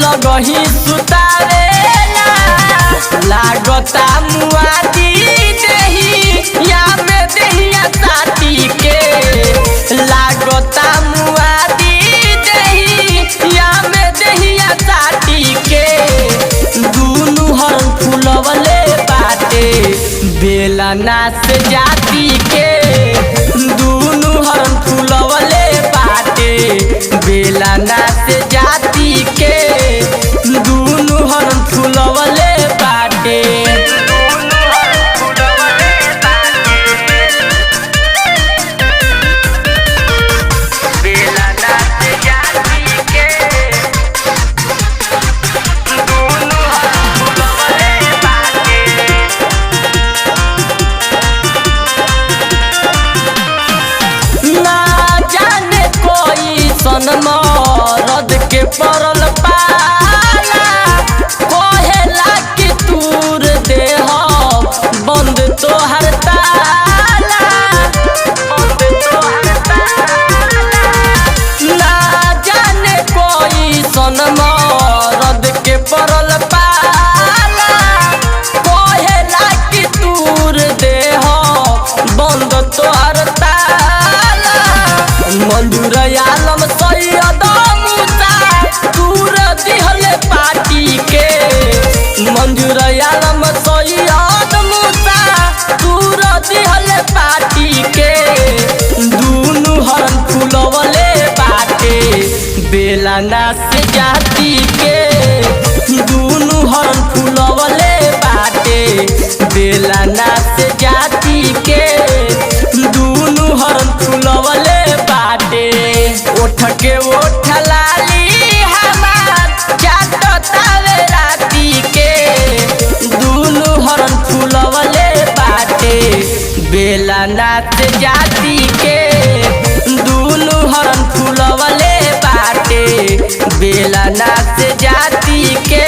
लगही सुतावेला लागता मुआदी देही या में देहिया साथी के लागता मुआदी देही या में देहिया साथी के दूनु हरन फुलवले बाटे बेला नाच जाती के दूनु हरन फुलवले बाटे बेला नाच जाती के दूनु हरन फुलवले बाटे मरद के परल पाला कहेला कि तूर देह बंद तोहर ताला बंद तोहर ताला ना जाने कोई सन मरद के परल पाला कहेला कि तूर देह बंद तोहर ताला मंजूर आलम सैयद मूसा तूर दिहले पार्टी के मंजूर आलम सैयद मूसा तूर दिहले पार्टी के दूनु हरन फुलवले बाटे बेला नाच जाती के दूनु हरन फुलवले बाटे बेला नाच जाती के दूनु हरन फुलवले बाटे ओठ के ओठ लाली हमार जातावे राती के दूनु हरन फुलवले बाटे बेला नाच जाती के दूनु हरन फुलवले बाटे बेला नाच जाती के